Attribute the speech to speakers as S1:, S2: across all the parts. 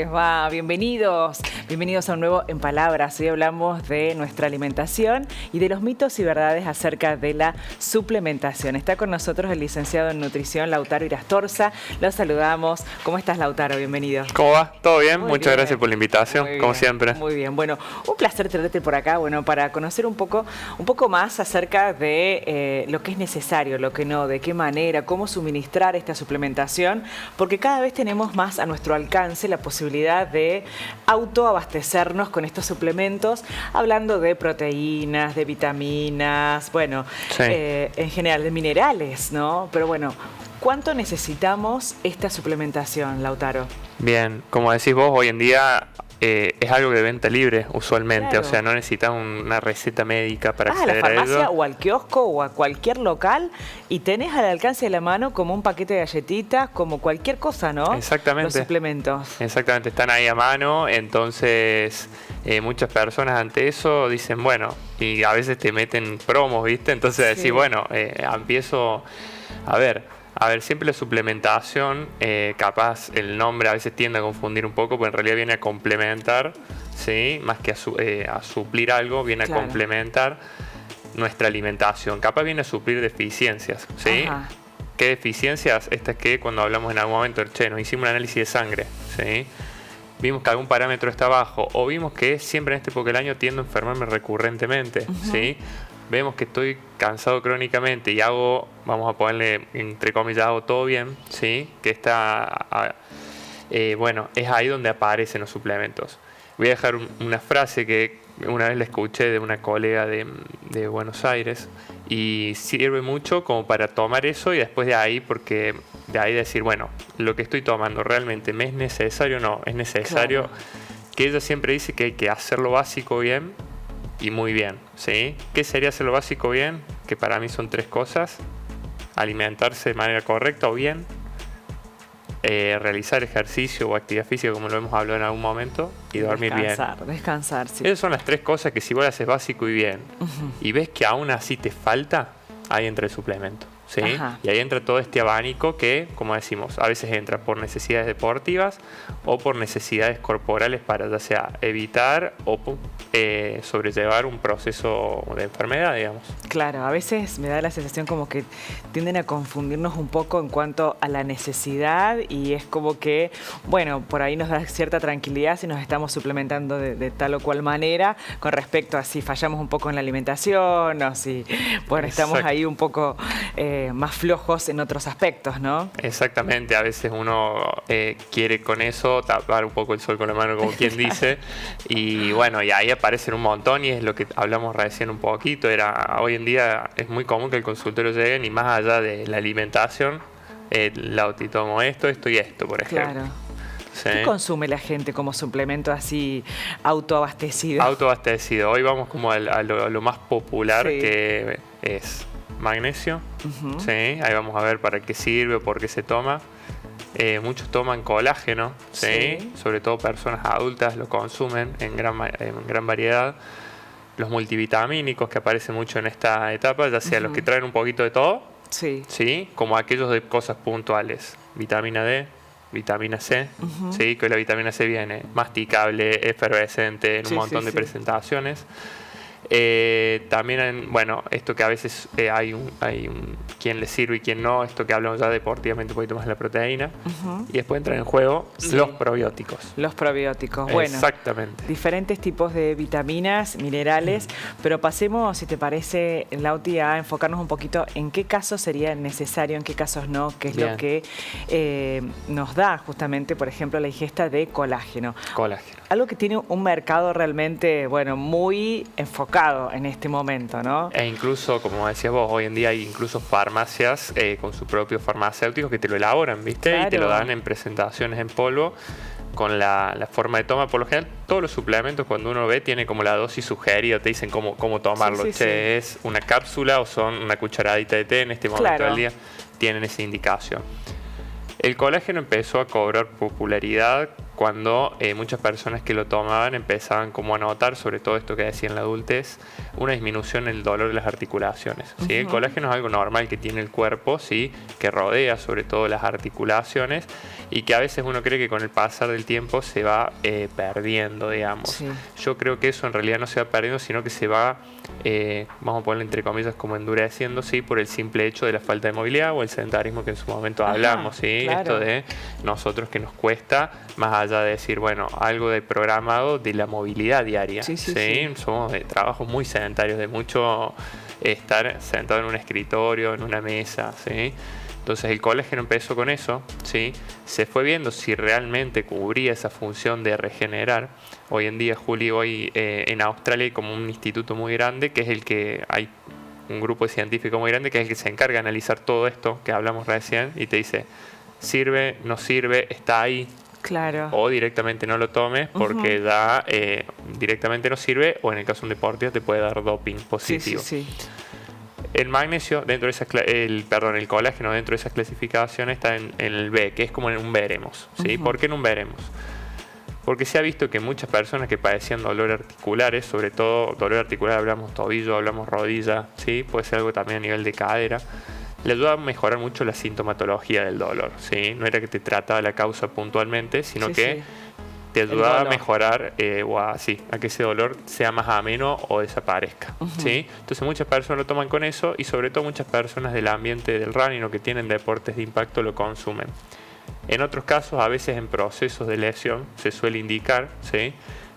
S1: les va? Bienvenidos. Bienvenidos a un nuevo En Palabras. Hoy hablamos de nuestra alimentación y de los mitos y verdades acerca de la suplementación. Está con nosotros el licenciado en nutrición, Lautaro Irastorza. Los saludamos. ¿Cómo estás, Lautaro? Bienvenido.
S2: ¿Cómo va? ¿Todo bien?
S1: Muy
S2: Muchas
S1: bien.
S2: gracias por la invitación, como siempre.
S1: Muy bien. Bueno, un placer tenerte por acá, para conocer un poco más acerca de lo que es necesario, lo que no, de qué manera, cómo suministrar esta suplementación, porque cada vez tenemos más a nuestro alcance la posibilidad de autoabastecernos con estos suplementos, hablando de proteínas, de vitaminas,
S2: Sí.
S1: En general de minerales, ¿no? Pero bueno, ¿cuánto necesitamos esta suplementación, Lautaro?
S2: Bien, como decís vos, hoy en día es algo de venta libre usualmente,
S1: Claro.
S2: o sea, no necesitas una receta médica para
S1: A la
S2: acceder a
S1: farmacia
S2: ello.
S1: o al kiosco o a cualquier local y tenés al alcance de la mano como un paquete de galletitas, como cualquier cosa, ¿no?
S2: Exactamente.
S1: Los suplementos.
S2: Exactamente, están ahí a mano, entonces muchas personas ante eso dicen, bueno, y a veces te meten promos, ¿viste? Entonces
S1: Sí.
S2: decís, bueno, empiezo a ver, siempre la suplementación, capaz el nombre a veces tiende a confundir un poco, porque en realidad viene a complementar, ¿sí? Más que a suplir algo, viene
S1: Claro.
S2: a complementar nuestra alimentación. Capaz viene a suplir deficiencias, ¿sí?
S1: Ajá.
S2: ¿Qué deficiencias? Estas que cuando hablamos en algún momento, nos hicimos un análisis de sangre, ¿sí? Vimos que algún parámetro está bajo, o vimos que siempre en esta época del año tiendo a enfermarme recurrentemente, ¿sí? Vemos que estoy cansado crónicamente y hago, vamos a ponerle entre comillas, hago todo bien, ¿sí? Que es ahí donde aparecen los suplementos. Voy a dejar una frase que una vez la escuché de una colega de Buenos Aires y sirve mucho como para tomar eso y después de ahí, porque de ahí decir, bueno, lo que estoy tomando realmente me es necesario o no, es necesario.
S1: Claro.
S2: Que ella siempre dice que hay que hacer lo básico bien y muy bien, ¿sí? ¿Qué sería hacer lo básico bien? Que para mí son 3 cosas: alimentarse de manera correcta o bien, realizar ejercicio o actividad física, como lo hemos hablado en algún momento, y dormir bien.
S1: Descansar, sí.
S2: Esas son las 3 cosas que si vos las haces básico y bien, y ves que aún así te falta, ahí entra el suplemento, ¿sí?
S1: Ajá.
S2: Y ahí entra todo este abanico que, como decimos, a veces entra por necesidades deportivas o por necesidades corporales para ya sea evitar o sobrellevar un proceso de enfermedad, digamos.
S1: Claro, a veces me da la sensación como que tienden a confundirnos un poco en cuanto a la necesidad y es como que, por ahí nos da cierta tranquilidad si nos estamos suplementando de tal o cual manera con respecto a si fallamos un poco en la alimentación o si, estamos
S2: Exacto.
S1: ahí un poco más flojos en otros aspectos, ¿no?
S2: Exactamente, a veces uno quiere con eso tapar un poco el sol con la mano, como quien dice, y y ahí aparecen un montón y es lo que hablamos recién un poquito, hoy en día es muy común que el consultorio llegue y más allá de la alimentación, Lauti, tomo esto y esto, por ejemplo.
S1: Claro.
S2: ¿Sí?
S1: ¿Qué consume la gente como suplemento así autoabastecido?
S2: Autoabastecido, hoy vamos como a lo más popular,
S1: Sí.
S2: que es magnesio, ¿sí? Ahí vamos a ver para qué sirve o por qué se toma. Muchos toman colágeno, ¿sí?
S1: Sí.
S2: Sobre todo personas adultas lo consumen en gran variedad. Los multivitamínicos que aparecen mucho en esta etapa, ya sea los que traen un poquito de todo,
S1: Sí.
S2: ¿sí? Como aquellos de cosas puntuales. Vitamina D, vitamina C, ¿sí? Que la vitamina C viene masticable, efervescente, en un
S1: Sí,
S2: montón
S1: sí,
S2: de
S1: sí.
S2: presentaciones. También, esto que a veces hay quien le sirve y quien no, esto que hablamos ya deportivamente un poquito más de la proteína. Y después entran en juego los probióticos.
S1: Los probióticos,
S2: Exactamente.
S1: diferentes tipos de vitaminas, minerales, pero pasemos, si te parece, Lauti, a enfocarnos un poquito en qué casos sería necesario, en qué casos no, qué es
S2: Bien.
S1: lo que nos da justamente, por ejemplo, la ingesta de colágeno.
S2: Colágeno.
S1: Algo que tiene un mercado realmente, muy enfocado en este momento, ¿no?
S2: E incluso, como decías vos, hoy en día hay incluso farmacias con sus propios farmacéuticos que te lo elaboran, ¿viste?
S1: Claro.
S2: Y te lo dan en presentaciones en polvo con la forma de toma. Por lo general, todos los suplementos, cuando uno ve, tiene como la dosis sugerida, te dicen cómo tomarlo.
S1: Sí, sí,
S2: Che, ¿es una cápsula o son una cucharadita de té en este momento
S1: Claro.
S2: del día? Tienen esa indicación. El colágeno empezó a cobrar popularidad cuando muchas personas que lo tomaban empezaban como a notar, sobre todo esto que decía en la adultez, una disminución en el dolor de las articulaciones. ¿Sí? El colágeno es algo normal que tiene el cuerpo, ¿sí? Que rodea sobre todo las articulaciones y que a veces uno cree que con el pasar del tiempo se va perdiendo, digamos.
S1: Sí.
S2: Yo creo que eso en realidad no se va perdiendo, sino que se va, vamos a ponerlo entre comillas, como endureciendo, ¿sí? Por el simple hecho de la falta de movilidad o el sedentarismo que en su momento hablamos, ¿sí?
S1: Claro.
S2: Esto de nosotros que nos cuesta, más allá de decir, bueno, algo de programado de la movilidad diaria.
S1: Sí.
S2: Somos de trabajos muy sedentarios, de mucho estar sentado en un escritorio, en una mesa, ¿sí? Entonces el colágeno empezó con eso, ¿sí? Se fue viendo si realmente cubría esa función de regenerar. Hoy en día, Juli, en Australia hay como un instituto muy grande, que es el que hay un grupo de científicos muy grande, que es el que se encarga de analizar todo esto que hablamos recién y te dice, sirve, no sirve, está ahí.
S1: Claro.
S2: O directamente no lo tomes porque da directamente no sirve, o en el caso de un deportista te puede dar doping positivo.
S1: Sí.
S2: El magnesio dentro de esas el colágeno dentro de esas clasificaciones está en el B, que es como en un veremos, ¿sí? ¿Por qué en un veremos? Porque se ha visto que muchas personas que padecían dolor articulares, sobre todo dolor articular, hablamos tobillo, hablamos rodilla, ¿sí? Puede ser algo también a nivel de cadera, le ayuda a mejorar mucho la sintomatología del dolor, ¿sí? No era que te trataba la causa puntualmente, sino que te ayudaba a mejorar a que ese dolor sea más ameno o desaparezca, ¿sí? Entonces muchas personas lo toman con eso y sobre todo muchas personas del ambiente del running o que tienen deportes de impacto lo consumen. En otros casos, a veces en procesos de lesión, se suele indicar, ¿sí?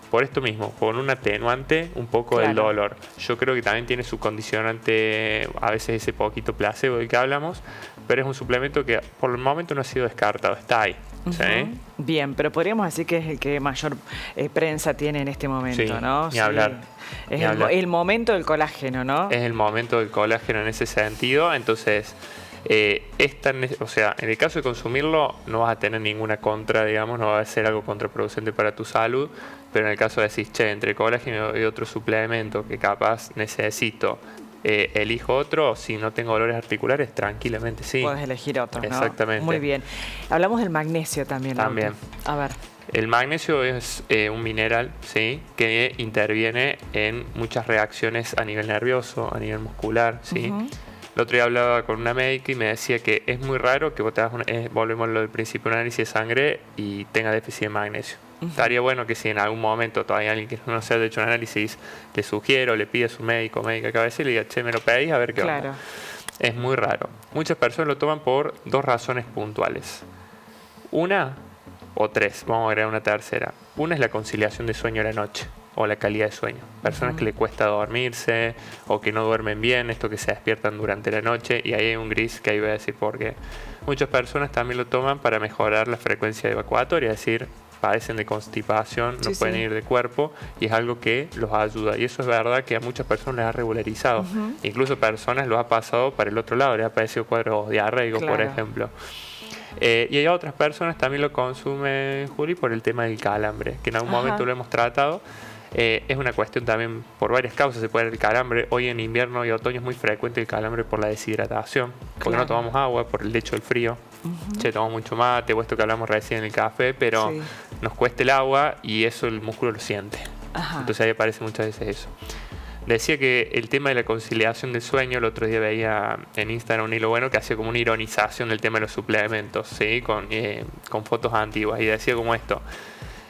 S2: Por esto mismo, por un atenuante un poco del dolor. Yo creo que también tiene su condicionante, a veces ese poquito placebo del que hablamos, pero es un suplemento que por el momento no ha sido descartado, está ahí. ¿Sí?
S1: Bien, pero podríamos decir que es el que mayor prensa tiene en este momento, ¿no?
S2: Ni hablar.
S1: Es el momento del colágeno, ¿no?
S2: Es el momento del colágeno en ese sentido, entonces... en el caso de consumirlo no vas a tener ninguna contra, digamos, no va a ser algo contraproducente para tu salud, pero en el caso de decir, entre colágeno y otro suplemento que capaz necesito, elijo otro, si no tengo dolores articulares, tranquilamente sí.
S1: Puedes elegir otro, ¿no?
S2: Exactamente.
S1: Muy bien. Hablamos del magnesio también.
S2: También.
S1: A ver.
S2: El magnesio es un mineral, ¿sí? Que interviene en muchas reacciones a nivel nervioso, a nivel muscular, ¿sí? El otro día hablaba con una médica y me decía que es muy raro que vos te hagas volvemos a lo del principio, un análisis de sangre y tenga déficit de magnesio. Estaría bueno que si en algún momento todavía alguien que no se haya hecho un análisis, le sugiero, le pide a su médico o médica cabeza y le diga, che, me lo pedís a ver qué onda. Es muy raro. Muchas personas lo toman por dos razones puntuales. Una o tres, vamos a agregar una tercera. Una es la conciliación de sueño a la noche o la calidad de sueño. Personas que le cuesta dormirse o que no duermen bien, esto que se despiertan durante la noche, y ahí hay un gris que ahí voy a decir por qué. Muchas personas también lo toman para mejorar la frecuencia evacuatoria, es decir, padecen de constipación, no pueden ir de cuerpo y es algo que los ayuda. Y eso es verdad que a muchas personas les ha regularizado. Incluso personas lo ha pasado para el otro lado, les ha padecido cuadros diarreicos, por ejemplo. Y hay otras personas también lo consumen, Juli, por el tema del calambre, que en algún momento lo hemos tratado. Es una cuestión también por varias causas, se puede dar el calambre. Hoy en invierno y otoño es muy frecuente el calambre por la deshidratación, porque no tomamos agua, por el hecho del frío. Tomamos mucho mate, o esto que hablamos recién en el café, pero nos cuesta el agua y eso el músculo lo siente. Entonces ahí aparece muchas veces eso. Decía que el tema de la conciliación del sueño, el otro día veía en Instagram un hilo bueno que hacía como una ironización del tema de los suplementos, ¿sí? Con fotos antiguas, y decía como esto: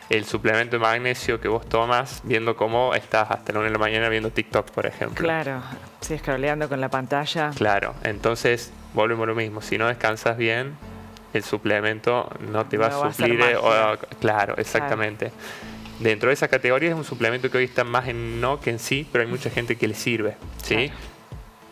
S2: el suplemento de magnesio que vos tomas viendo cómo estás hasta la 1 de la mañana viendo TikTok, por ejemplo.
S1: Claro, sí, scrolleando con la pantalla.
S2: Claro, entonces volvemos a lo mismo, si no descansas bien, el suplemento no te va a suplir. Claro, exactamente. Dentro de esa categoría es un suplemento que hoy está más en no que en sí, pero hay mucha gente que le sirve, ¿sí?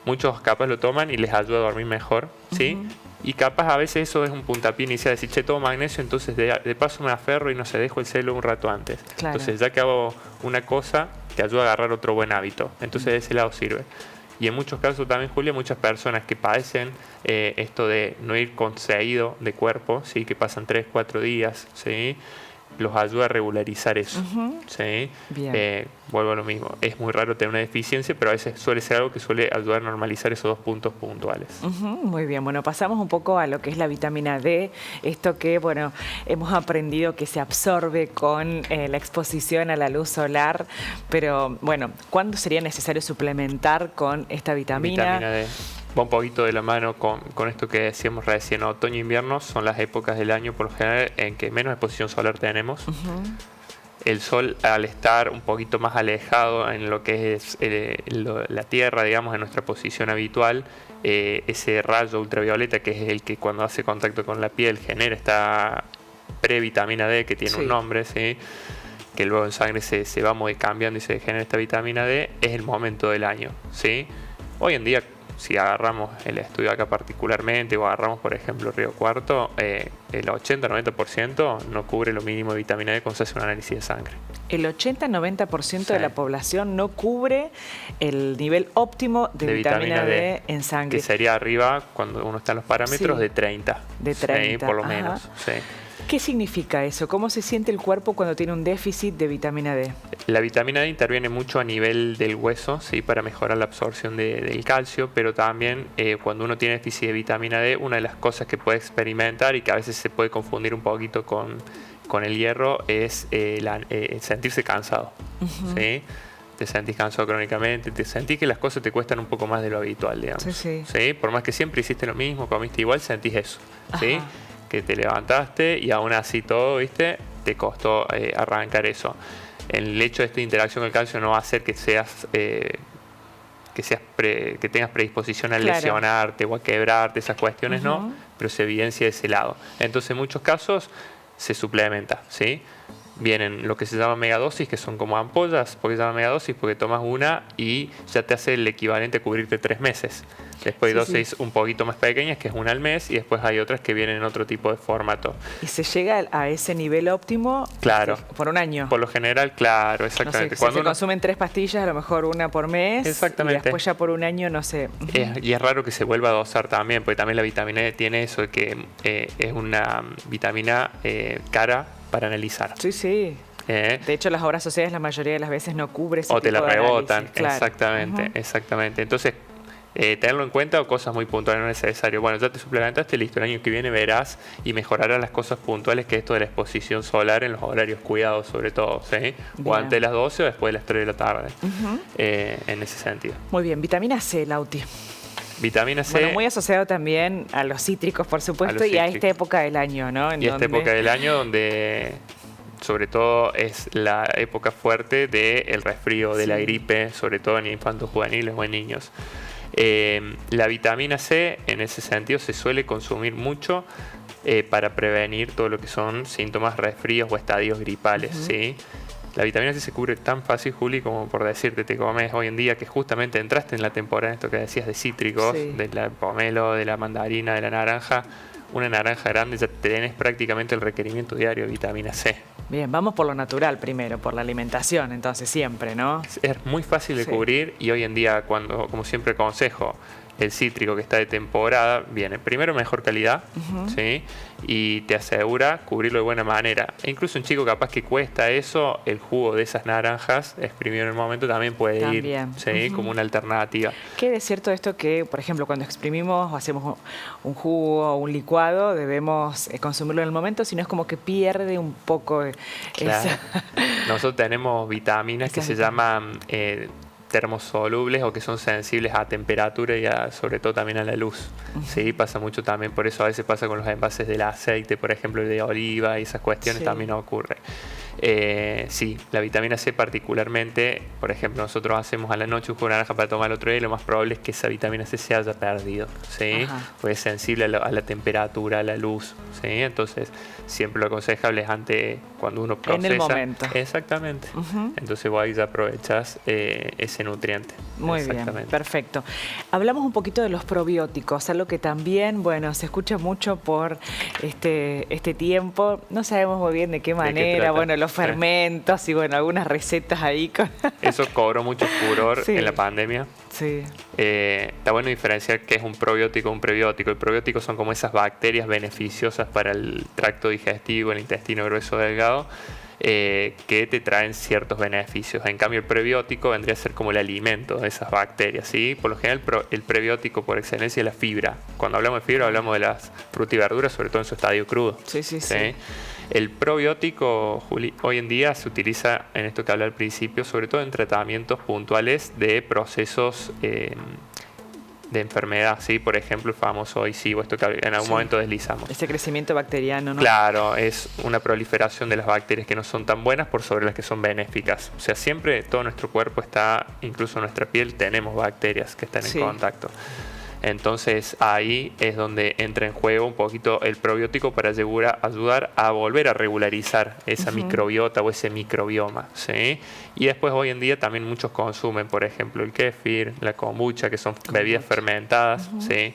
S2: Muchos capaz lo toman y les ayuda a dormir mejor, ¿sí? Y capaz a veces eso es un puntapié inicial, decir, che, tomo magnesio, entonces de paso me aferro y no sé, dejo el celo un rato antes. Entonces ya que hago una cosa, te ayuda a agarrar otro buen hábito. Entonces de ese lado sirve. Y en muchos casos también, Julia, muchas personas que padecen esto de no ir conseguido de cuerpo, ¿sí? Que pasan 3-4 días, ¿sí? los ayuda a regularizar eso. ¿Sí?
S1: Bien.
S2: Vuelvo a lo mismo. Es muy raro tener una deficiencia, pero a veces suele ser algo que suele ayudar a normalizar esos 2 puntos puntuales.
S1: Muy bien. Bueno, pasamos un poco a lo que es la vitamina D. Esto que, bueno, hemos aprendido que se absorbe con la exposición a la luz solar. Pero, bueno, ¿cuándo sería necesario suplementar con esta vitamina?
S2: Vitamina D. Va un poquito de la mano con esto que decíamos recién. Otoño e invierno son las épocas del año por lo general en que menos exposición solar tenemos. El sol, al estar un poquito más alejado en lo que es la Tierra, digamos, en nuestra posición habitual, ese rayo ultravioleta, que es el que cuando hace contacto con la piel genera esta previtamina D, que tiene un nombre, ¿sí? Que luego en sangre se va cambiando y se genera esta vitamina D, es el momento del año, ¿sí? Hoy en día, si agarramos el estudio acá particularmente o agarramos, por ejemplo, Río Cuarto, el 80-90% no cubre lo mínimo de vitamina D cuando se hace un análisis de sangre.
S1: El 80-90% de la población no cubre el nivel óptimo de vitamina D en sangre.
S2: Que sería arriba, cuando uno está en los parámetros, de 30.
S1: De 30.
S2: Sí, por lo menos. Sí.
S1: ¿Qué significa eso? ¿Cómo se siente el cuerpo cuando tiene un déficit de vitamina D?
S2: La vitamina D interviene mucho a nivel del hueso, ¿sí? Para mejorar la absorción del calcio, pero también cuando uno tiene déficit de vitamina D, una de las cosas que puede experimentar y que a veces se puede confundir un poquito con el hierro es sentirse cansado. ¿Sí? Te sentís cansado crónicamente, te sentís que las cosas te cuestan un poco más de lo habitual, digamos. ¿Sí? Por más que siempre hiciste lo mismo, comiste igual, sentís eso. ¿Sí? Que te levantaste y aún así todo, ¿viste? Te costó arrancar eso. El hecho de esta interacción con el calcio no va a hacer que que tengas predisposición a lesionarte o a quebrarte, esas cuestiones no, pero se evidencia de ese lado. Entonces en muchos casos se suplementa, ¿sí? Vienen lo que se llama megadosis, que son como ampollas. ¿Por qué se llama megadosis? Porque tomas una y ya te hace el equivalente a cubrirte 3 meses. Después hay dosis un poquito más pequeñas, que es una al mes, y después hay otras que vienen en otro tipo de formato.
S1: ¿Y se llega a ese nivel óptimo por un año?
S2: Por lo general, claro, exactamente.
S1: No sé, cuando se consumen 3 pastillas, a lo mejor una por mes.
S2: Exactamente.
S1: Y después ya por un año, no sé.
S2: Y es raro que se vuelva a dosar también, porque también la vitamina D tiene eso de que es una vitamina cara para analizar.
S1: Sí. De hecho, las obras sociales la mayoría de las veces no cubre ese
S2: o te la rebotan,
S1: claro.
S2: Exactamente. Entonces, tenerlo en cuenta o cosas muy puntuales no es necesario. Bueno, ya te suplementaste, listo, el año que viene verás y mejorarás las cosas puntuales, que esto de la exposición solar en los horarios cuidados sobre todo, ¿sí? O antes de las 12 o después de las 3 de la tarde, en ese sentido.
S1: Muy bien, vitamina C, Lauti.
S2: Vitamina C.
S1: Bueno, muy asociado también a los cítricos, por supuesto, y a esta época del año, ¿no?
S2: Esta época del año donde sobre todo es la época fuerte del resfrío, de la gripe, sobre todo en infantos juveniles o en niños. La vitamina C en ese sentido se suele consumir mucho para prevenir todo lo que son síntomas resfríos o estadios gripales, ¿sí? La vitamina C se cubre tan fácil, Juli, como por decirte, te comes hoy en día que justamente entraste en la temporada, esto que decías de cítricos, del pomelo, de la mandarina, de la naranja. Una naranja grande ya tenés prácticamente el requerimiento diario de vitamina C.
S1: Bien, vamos por lo natural primero, por la alimentación, entonces siempre, ¿no?
S2: Es muy fácil de cubrir y hoy en día, como siempre aconsejo, el cítrico que está de temporada viene primero mejor calidad, ¿sí? Y te asegura cubrirlo de buena manera. E incluso un chico capaz que cuesta eso, el jugo de esas naranjas exprimido en el momento también puede ir, ¿sí? Como una alternativa.
S1: ¿Qué es cierto esto que, por ejemplo, cuando exprimimos o hacemos un jugo o un licuado, debemos consumirlo en el momento, sino es como que pierde un poco esa...
S2: Nosotros tenemos vitaminas que se llaman termosolubles o que son sensibles a temperatura y sobre todo también a la luz. Sí, pasa mucho también, por eso a veces pasa con los envases del aceite, por ejemplo, el de oliva y esas cuestiones también ocurre. Sí, la vitamina C particularmente, por ejemplo, nosotros hacemos a la noche un jugo de naranja para tomar el otro día y lo más probable es que esa vitamina C se haya perdido, ¿sí? Porque es sensible a la temperatura, a la luz, ¿sí? Entonces, siempre lo aconsejable es cuando uno procesa. En el momento. Exactamente. Entonces vos ahí ya aprovechás ese nutriente.
S1: Muy bien, perfecto. Hablamos un poquito de los probióticos, algo que también, bueno, se escucha mucho por este tiempo. No sabemos muy bien de qué manera. Bueno, los los fermentos y bueno, algunas recetas ahí con...
S2: Eso cobró mucho furor en la pandemia.
S1: Sí.
S2: Está bueno diferenciar qué es un probiótico y un prebiótico. El probiótico son como esas bacterias beneficiosas para el tracto digestivo, el intestino grueso delgado, que te traen ciertos beneficios. En cambio, el prebiótico vendría a ser como el alimento de esas bacterias, ¿sí? Por lo general, el prebiótico por excelencia es la fibra. Cuando hablamos de fibra, hablamos de las frutas y verduras, sobre todo en su estadio crudo.
S1: Sí.
S2: El probiótico, Juli, hoy en día se utiliza en esto que hablé al principio, sobre todo en tratamientos puntuales de procesos de enfermedad, ¿sí? Por ejemplo, el famoso ICIVO, esto que en algún momento deslizamos.
S1: Ese crecimiento bacteriano, ¿no?
S2: Claro, es una proliferación de las bacterias que no son tan buenas por sobre las que son benéficas. O sea, siempre todo nuestro cuerpo está, incluso nuestra piel, tenemos bacterias que están en contacto. Entonces ahí es donde entra en juego un poquito el probiótico para ayudar a volver a regularizar esa microbiota o ese microbioma, ¿sí? Y después hoy en día también muchos consumen, por ejemplo, el kéfir, la kombucha, que son bebidas fermentadas, ¿sí?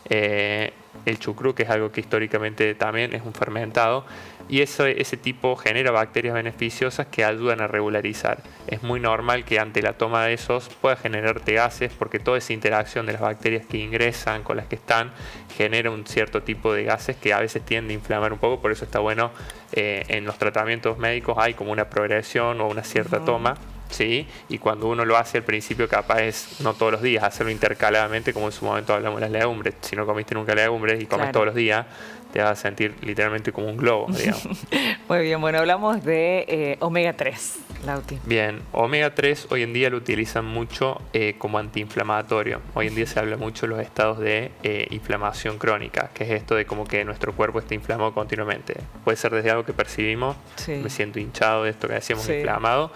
S2: El chucrú, que es algo que históricamente también es un fermentado, y ese tipo genera bacterias beneficiosas que ayudan a regularizar. Es muy normal que ante la toma de esos pueda generarte gases, porque toda esa interacción de las bacterias que ingresan con las que están genera un cierto tipo de gases que a veces tiende a inflamar un poco. Por eso está bueno, en los tratamientos médicos hay como una progresión o una cierta toma, ¿sí? Y cuando uno lo hace al principio, capaz es no todos los días, hacerlo intercaladamente, como en su momento hablamos de las legumbres. Si no comiste nunca legumbres y comes todos los días, te vas a sentir literalmente como un globo, digamos.
S1: Muy bien, bueno, hablamos de omega 3, Lauti.
S2: Bien, omega 3 hoy en día lo utilizan mucho como antiinflamatorio. Hoy en día se habla mucho de los estados de inflamación crónica, que es esto de como que nuestro cuerpo está inflamado continuamente. Puede ser desde algo que percibimos, me siento hinchado, de esto que decíamos, inflamado,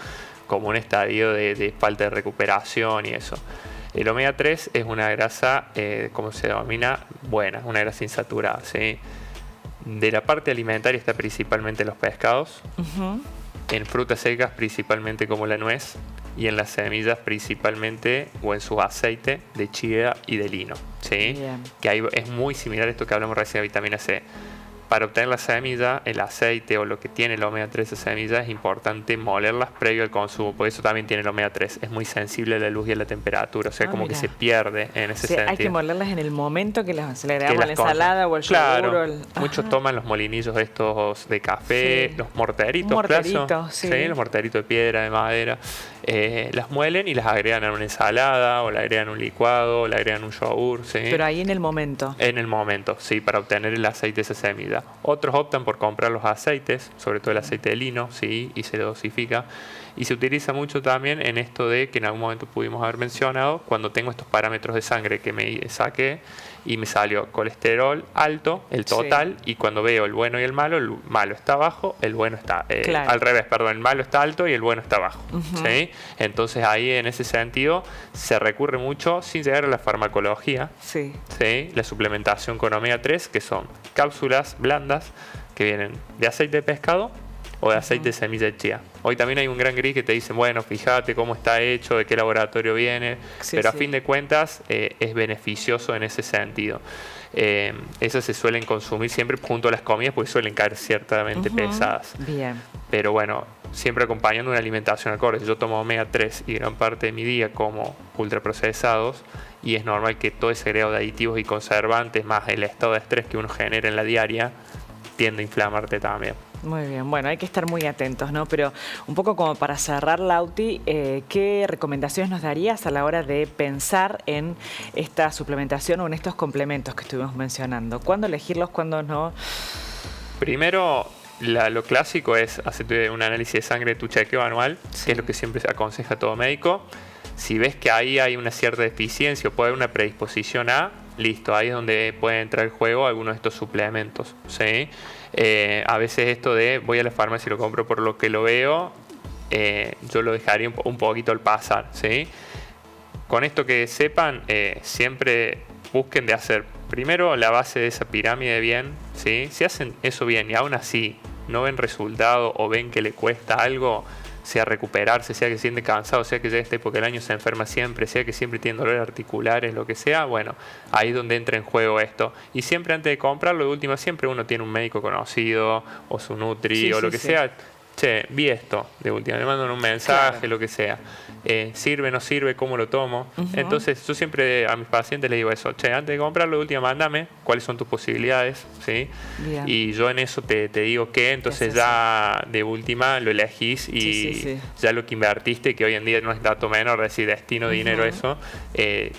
S2: como un estadio de falta de recuperación y eso. El omega 3 es una grasa, como se denomina, buena, una grasa insaturada, ¿sí? De la parte alimentaria está principalmente los pescados, en frutas secas principalmente como la nuez, y en las semillas principalmente, o en su aceite de chía y de lino, ¿sí? Que ahí es muy similar a esto que hablamos recién de vitamina C. Para obtener la semilla, el aceite o lo que tiene el omega 3 de semilla, es importante molerlas previo al consumo, por eso también tiene el omega 3. Es muy sensible a la luz y a la temperatura, o sea, como que se pierde en ese sentido.
S1: Hay que molerlas en el momento que se le agregamos a la ensalada o el yogur.
S2: Muchos toman los molinillos estos de café, los morteritos,
S1: sí,
S2: los morteritos de piedra, de madera. Las muelen y las agregan a una ensalada, o la agregan a un licuado, o la agregan a un yogur, ¿sí?
S1: Pero ahí en el momento.
S2: En el momento, sí, para obtener el aceite de esa semilla. Otros optan por comprar los aceites, sobre todo el aceite de lino, sí, y se dosifica. Y se utiliza mucho también en esto de que en algún momento pudimos haber mencionado, cuando tengo estos parámetros de sangre que me saqué y me salió colesterol alto, el total, y cuando veo el bueno y el malo está abajo, el bueno está... Al revés, perdón, el malo está alto y el bueno está abajo. ¿Sí? Entonces ahí en ese sentido se recurre mucho, sin llegar a la farmacología, ¿sí? La suplementación con omega 3, que son cápsulas blandas que vienen de aceite de pescado o de aceite de semilla de chía. Hoy también hay un gran gris que te dicen, bueno, fíjate cómo está hecho, de qué laboratorio viene, pero a fin de cuentas es beneficioso en ese sentido. Esas se suelen consumir siempre junto a las comidas porque suelen caer ciertamente pesadas.
S1: Bien.
S2: Pero bueno, siempre acompañando una alimentación acorde. Yo tomo omega 3 y gran parte de mi día como ultraprocesados, y es normal que todo ese agregado de aditivos y conservantes, más el estado de estrés que uno genera en la diaria, tiende a inflamarte también.
S1: Muy bien, bueno, hay que estar muy atentos, ¿no? Pero un poco como para cerrar, Lauti, ¿qué recomendaciones nos darías a la hora de pensar en esta suplementación o en estos complementos que estuvimos mencionando? ¿Cuándo elegirlos, cuándo no?
S2: Primero, lo clásico es hacerte un análisis de sangre de tu chequeo anual, que es lo que siempre se aconseja a todo médico. Si ves que ahí hay una cierta deficiencia o puede haber una predisposición listo, ahí es donde puede entrar en juego algunos de estos suplementos, ¿sí? A veces esto de voy a la farmacia y lo compro por lo que lo veo, yo lo dejaría un poquito al pasar, ¿sí? Con esto que sepan, siempre busquen de hacer primero la base de esa pirámide bien, ¿sí? Si hacen eso bien y aún así no ven resultado o ven que le cuesta algo, sea recuperarse, sea que se siente cansado, sea que ya esta época del año se enferma siempre, sea que siempre tiene dolores articulares, lo que sea, bueno, ahí es donde entra en juego esto. Y siempre antes de comprarlo, de última, siempre uno tiene un médico conocido, o su nutri, o lo que sea, che, vi esto, de última, me mandan un mensaje,
S1: Claro.
S2: lo que sea. ¿Sirve, no sirve? ¿Cómo lo tomo? Entonces, yo siempre a mis pacientes les digo eso, che, antes de comprarlo, de última, mándame cuáles son tus posibilidades, ¿sí?
S1: Bien.
S2: Y yo en eso te digo que, entonces
S1: Eso
S2: ya de última lo elegís y
S1: Sí.
S2: ya lo que invertiste, que hoy en día no es dato menor, es decir, destino, dinero, eso,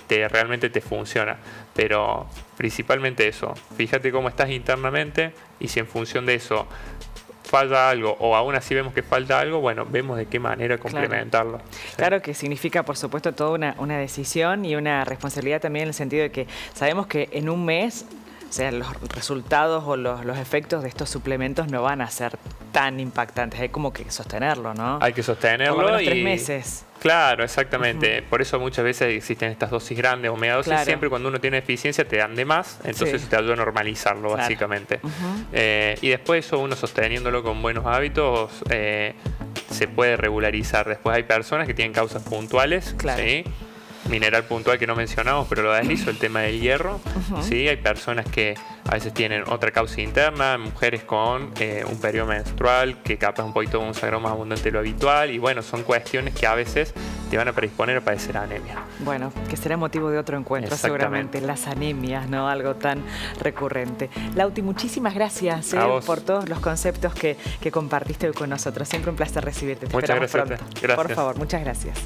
S2: realmente te funciona. Pero principalmente eso, fíjate cómo estás internamente y si en función de eso falla algo o aún así vemos que falta algo, bueno, vemos de qué manera complementarlo. ¿Sí?
S1: Claro que significa, por supuesto, toda una decisión y una responsabilidad también en el sentido de que sabemos que en un mes, o sea, los resultados o los efectos de estos suplementos no van a ser tan impactantes. Hay como que sostenerlo, ¿no?
S2: Hay que sostenerlo.
S1: Por lo menos
S2: y
S1: 3 meses.
S2: Claro, exactamente. Por eso muchas veces existen estas dosis grandes, omega-3.
S1: Claro.
S2: Siempre cuando uno tiene deficiencia te dan de más, entonces
S1: Sí.
S2: te ayuda a normalizarlo,
S1: Claro.
S2: básicamente. Y después eso uno sosteniéndolo con buenos hábitos se puede regularizar. Después hay personas que tienen causas puntuales,
S1: Claro.
S2: ¿sí? Mineral puntual que no mencionamos, pero lo deslizo, el tema del hierro. ¿Sí? Hay personas que a veces tienen otra causa interna, mujeres con un periodo menstrual que capaz un poquito un sangrado más abundante de lo habitual, y bueno, son cuestiones que a veces te van a predisponer a padecer anemia.
S1: Bueno, que será motivo de otro encuentro seguramente, las anemias, ¿no? Algo tan recurrente. Lauti, muchísimas gracias por todos los conceptos que compartiste hoy con nosotros. Siempre un placer recibirte. Te
S2: Muchas
S1: esperamos
S2: gracias.
S1: pronto.
S2: Gracias.
S1: Por favor, muchas gracias.